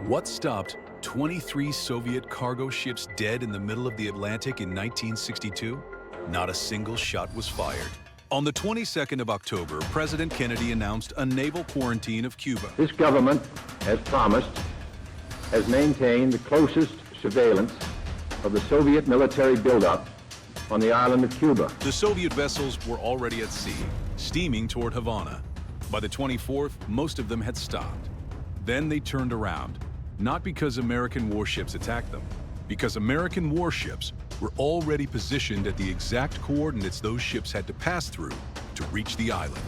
What stopped 23 Soviet cargo ships dead in the middle of the Atlantic in 1962? Not a single shot was fired. On the 22nd of October, President Kennedy announced a naval quarantine of Cuba. This government has promised, has maintained the closest surveillance of the Soviet military buildup on the island of Cuba. The Soviet vessels were already at sea, steaming toward Havana. By the 24th, most of them had stopped. Then they turned around, not because American warships attacked them, because American warships were already positioned at the exact coordinates those ships had to pass through to reach the island.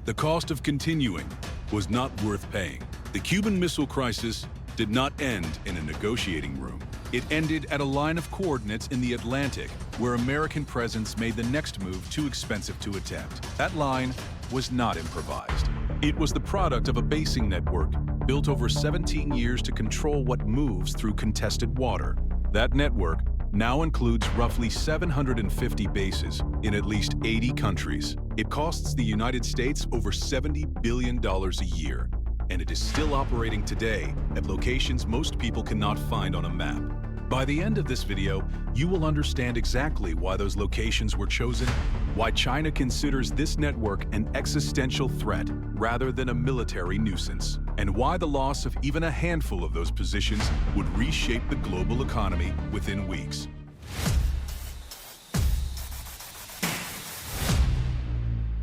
The cost of continuing was not worth paying. The Cuban Missile Crisis did not end in a negotiating room. It ended at a line of coordinates in the Atlantic where American presence made the next move too expensive to attempt. That line was not improvised. It was the product of a basing network built over 17 years to control what moves through contested water. That network now includes roughly 750 bases in at least 80 countries. It costs the United States over $70 billion a year, and it is still operating today at locations most people cannot find on a map. By the end of this video, you will understand exactly why those locations were chosen, why China considers this network an existential threat rather than a military nuisance, and why the loss of even a handful of those positions would reshape the global economy within weeks.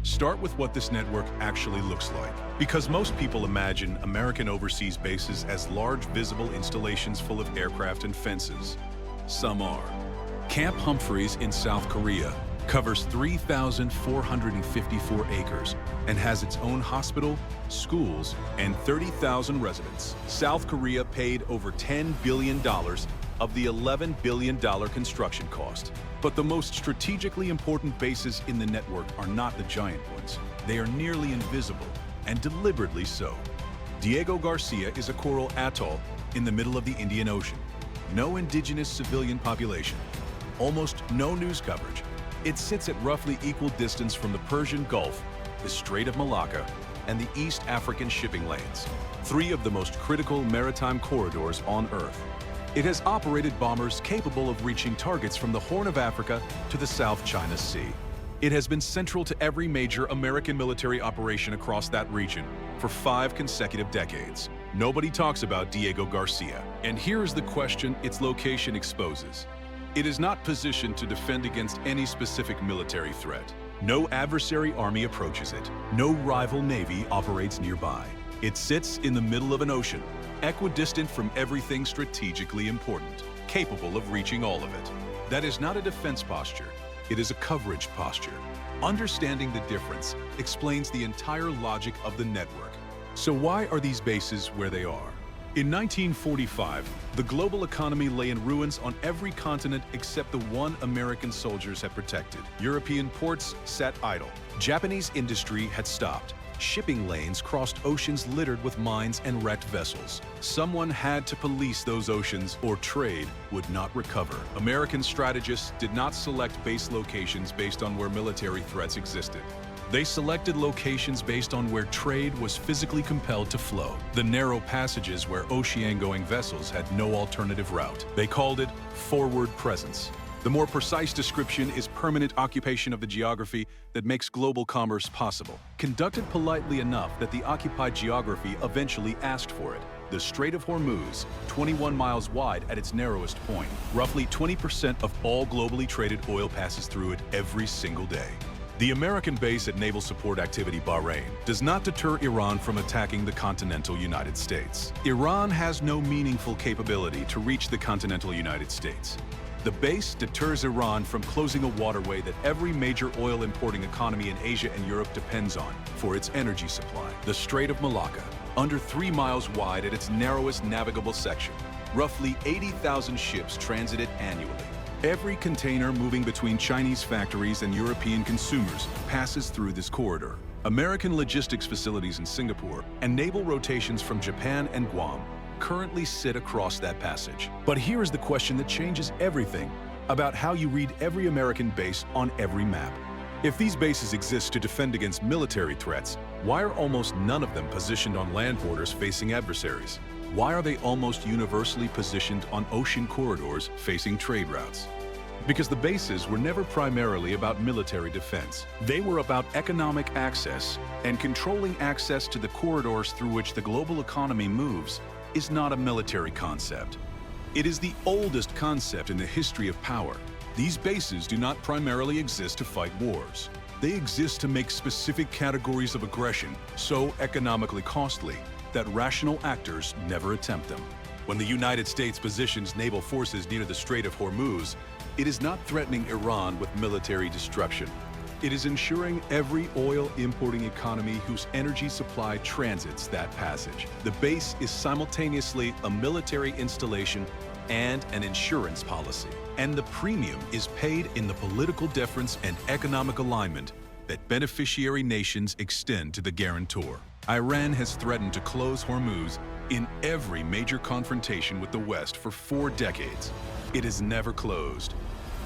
Start with what this network actually looks like, because most people imagine American overseas bases as large visible installations full of aircraft and fences. Some are. Camp Humphreys in South Korea covers 3,454 acres and has its own hospital, schools, and 30,000 residents. South Korea paid over $10 billion of the $11 billion construction cost. But the most strategically important bases in the network are not the giant ones. They are nearly invisible, and deliberately so. Diego Garcia is a coral atoll in the middle of the Indian Ocean. No indigenous civilian population. Almost no news coverage. It sits at roughly equal distance from the Persian Gulf, the Strait of Malacca, and the East African shipping lanes, three of the most critical maritime corridors on Earth. It has operated bombers capable of reaching targets from the Horn of Africa to the South China Sea. It has been central to every major American military operation across that region for 5 consecutive decades. Nobody talks about Diego Garcia. And here's the question its location exposes. It is not positioned to defend against any specific military threat. No adversary army approaches it. No rival navy operates nearby. It sits in the middle of an ocean, equidistant from everything strategically important, capable of reaching all of it. That is not a defense posture, it is a coverage posture. Understanding the difference explains the entire logic of the network. So why are these bases where they are? In 1945, the global economy lay in ruins on every continent except the one American soldiers had protected. European ports sat idle. Japanese industry had stopped. Shipping lanes crossed oceans littered with mines and wrecked vessels. Someone had to police those oceans or trade would not recover. American strategists did not select base locations based on where military threats existed. They selected locations based on where trade was physically compelled to flow, the narrow passages where ocean-going vessels had no alternative route. They called it forward presence. The more precise description is permanent occupation of the geography that makes global commerce possible. Conducted politely enough that the occupied geography eventually asked for it. The Strait of Hormuz, 21 miles wide at its narrowest point. Roughly 20% of all globally traded oil passes through it every single day. The American base at Naval Support Activity Bahrain does not deter Iran from attacking the continental United States. Iran has no meaningful capability to reach the continental United States. The base deters Iran from closing a waterway that every major oil-importing economy in Asia and Europe depends on for its energy supply. The Strait of Malacca, under 3 miles wide at its narrowest navigable section. Roughly 80,000 ships transit it annually. Every container moving between Chinese factories and European consumers passes through this corridor. American logistics facilities in Singapore and naval rotations from Japan and Guam currently sit across that passage. But here is the question that changes everything about how you read every American base on every map. If these bases exist to defend against military threats, why are almost none of them positioned on land borders facing adversaries? Why are they almost universally positioned on ocean corridors facing trade routes? Because the bases were never primarily about military defense. They were about economic access, and controlling access to the corridors through which the global economy moves is not a military concept. It is the oldest concept in the history of power. These bases do not primarily exist to fight wars. They exist to make specific categories of aggression so economically costly that rational actors never attempt them. When the United States positions naval forces near the Strait of Hormuz, it is not threatening Iran with military destruction. It is ensuring every oil-importing economy whose energy supply transits that passage. The base is simultaneously a military installation and an insurance policy. And the premium is paid in the political deference and economic alignment that beneficiary nations extend to the guarantor. Iran has threatened to close Hormuz in every major confrontation with the West for 4 decades. It is never closed.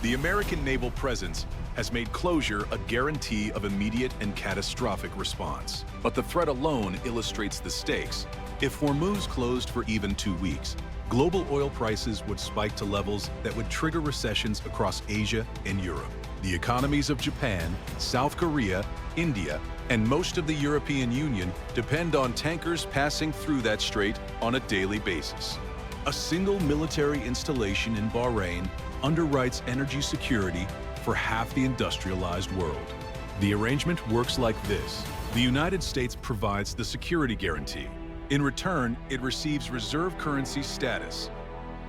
The American naval presence has made closure a guarantee of immediate and catastrophic response. But the threat alone illustrates the stakes. If Hormuz closed for even 2 weeks, global oil prices would spike to levels that would trigger recessions across Asia and Europe. The economies of Japan, South Korea, India, and most of the European Union depend on tankers passing through that strait on a daily basis. A single military installation in Bahrain underwrites energy security for half the industrialized world. The arrangement works like this. The United States provides the security guarantee. In return, it receives reserve currency status,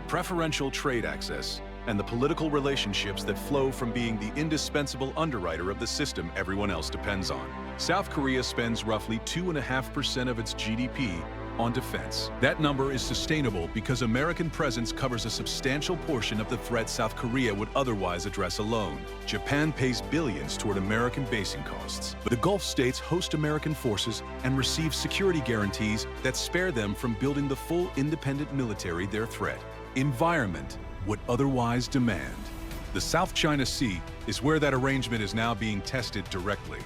preferential trade access, and the political relationships that flow from being the indispensable underwriter of the system everyone else depends on. South Korea spends roughly 2.5% of its GDP on defense. That number is sustainable because American presence covers a substantial portion of the threat South Korea would otherwise address alone. Japan pays billions toward American basing costs. But the Gulf states host American forces and receive security guarantees that spare them from building the full independent military their threat. Environment would otherwise demand. The South China Sea is where that arrangement is now being tested directly.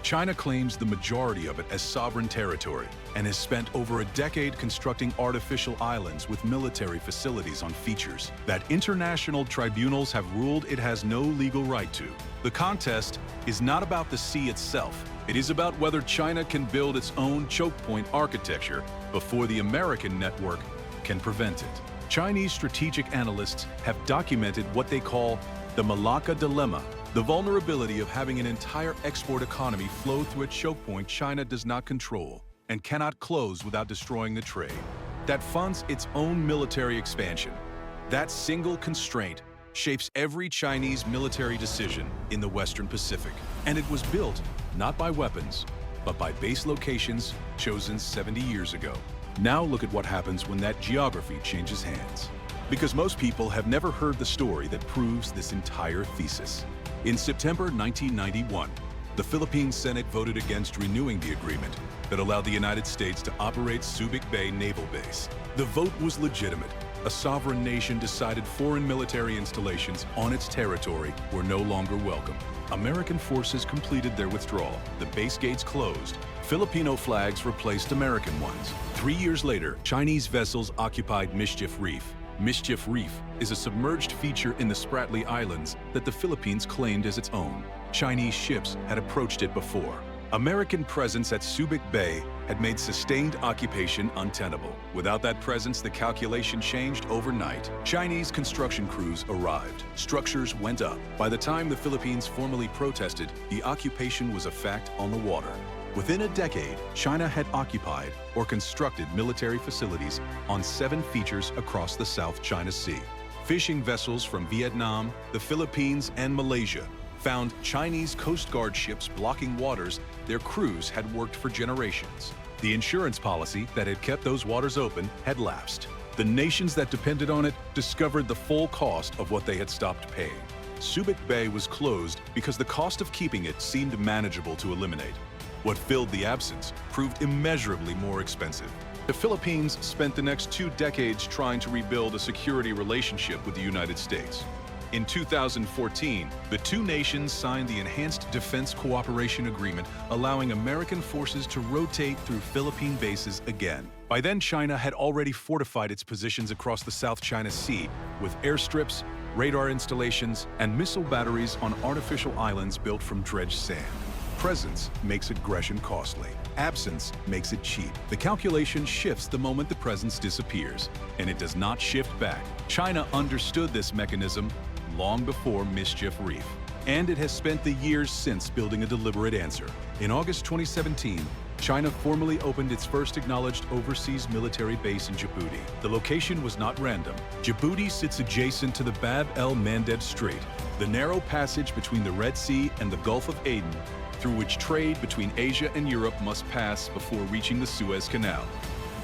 China claims the majority of it as sovereign territory and has spent over a decade constructing artificial islands with military facilities on features that international tribunals have ruled it has no legal right to. The contest is not about the sea itself. It is about whether China can build its own choke point architecture before the American network can prevent it. Chinese strategic analysts have documented what they call the Malacca Dilemma, the vulnerability of having an entire export economy flow through a choke point China does not control and cannot close without destroying the trade that funds its own military expansion. That single constraint shapes every Chinese military decision in the Western Pacific. And it was built not by weapons, but by base locations chosen 70 years ago. Now look at what happens when that geography changes hands. Because most people have never heard the story that proves this entire thesis. In September 1991, the Philippine Senate voted against renewing the agreement that allowed the United States to operate Subic Bay Naval Base. The vote was legitimate. A sovereign nation decided foreign military installations on its territory were no longer welcome. American forces completed their withdrawal. The base gates closed. Filipino flags replaced American ones. 3 years later, Chinese vessels occupied Mischief Reef. Mischief Reef is a submerged feature in the Spratly Islands that the Philippines claimed as its own. Chinese ships had approached it before. American presence at Subic Bay had made sustained occupation untenable. Without that presence, the calculation changed overnight. Chinese construction crews arrived. Structures went up. By the time the Philippines formally protested, the occupation was a fact on the water. Within a decade, China had occupied or constructed military facilities on 7 features across the South China Sea. Fishing vessels from Vietnam, the Philippines, and Malaysia found Chinese Coast Guard ships blocking waters their crews had worked for generations. The insurance policy that had kept those waters open had lapsed. The nations that depended on it discovered the full cost of what they had stopped paying. Subic Bay was closed because the cost of keeping it seemed manageable to eliminate. What filled the absence proved immeasurably more expensive. The Philippines spent the next 2 decades trying to rebuild a security relationship with the United States. In 2014, the 2 nations signed the Enhanced Defense Cooperation Agreement, allowing American forces to rotate through Philippine bases again. By then, China had already fortified its positions across the South China Sea with airstrips, radar installations, and missile batteries on artificial islands built from dredged sand. Presence makes aggression costly. Absence makes it cheap. The calculation shifts the moment the presence disappears, and it does not shift back. China understood this mechanism long before Mischief Reef, and it has spent the years since building a deliberate answer. In August 2017, China formally opened its first acknowledged overseas military base in Djibouti. The location was not random. Djibouti sits adjacent to the Bab el-Mandeb Strait, the narrow passage between the Red Sea and the Gulf of Aden, through which trade between Asia and Europe must pass before reaching the Suez Canal.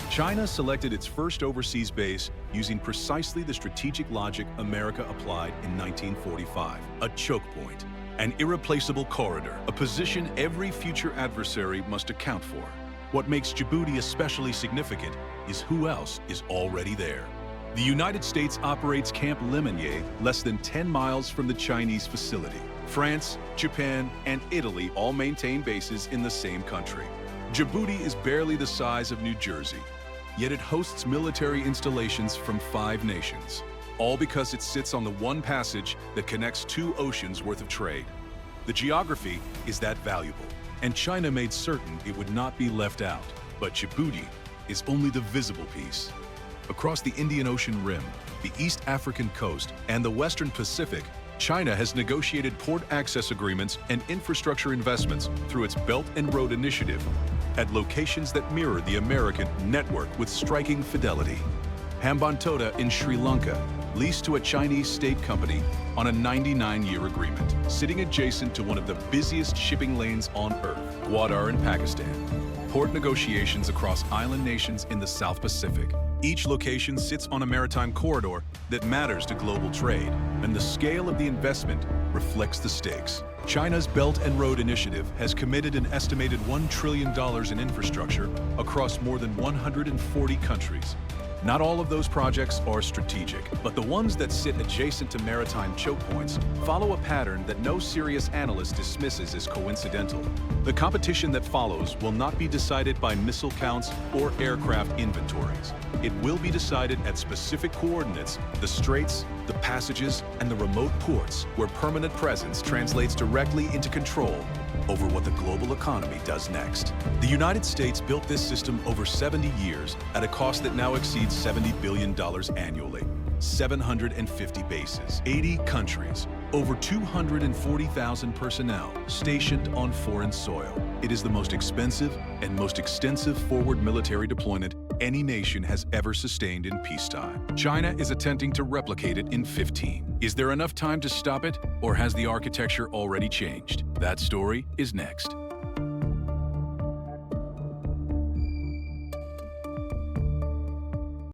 China selected its first overseas base using precisely the strategic logic America applied in 1945, a choke point, an irreplaceable corridor, a position every future adversary must account for. What makes Djibouti especially significant is who else is already there. The United States operates Camp Lemonnier less than 10 miles from the Chinese facility. France, Japan, and Italy all maintain bases in the same country. Djibouti is barely the size of New Jersey, yet it hosts military installations from 5 nations, all because it sits on the one passage that connects 2 oceans worth of trade. The geography is that valuable, and China made certain it would not be left out. But Djibouti is only the visible piece. Across the Indian Ocean rim, the East African coast, and the Western Pacific, China has negotiated port access agreements and infrastructure investments through its Belt and Road Initiative at locations that mirror the American network with striking fidelity. Hambantota in Sri Lanka, leased to a Chinese state company on a 99-year agreement, sitting adjacent to one of the busiest shipping lanes on Earth, Gwadar in Pakistan. Port negotiations across island nations in the South Pacific. Each location sits on a maritime corridor that matters to global trade, and the scale of the investment reflects the stakes. China's Belt and Road Initiative has committed an estimated $1 trillion in infrastructure across more than 140 countries. Not all of those projects are strategic, but the ones that sit adjacent to maritime choke points follow a pattern that no serious analyst dismisses as coincidental. The competition that follows will not be decided by missile counts or aircraft inventories. It will be decided at specific coordinates, the straits, the passages, and the remote ports where permanent presence translates directly into control over what the global economy does next. The United States built this system over 70 years at a cost that now exceeds $70 billion annually. 750 bases, 80 countries, over 240,000 personnel stationed on foreign soil. It is the most expensive and most extensive forward military deployment any nation has ever sustained in peacetime. China is attempting to replicate it in 15. Is there enough time to stop it, or has the architecture already changed? That story is next.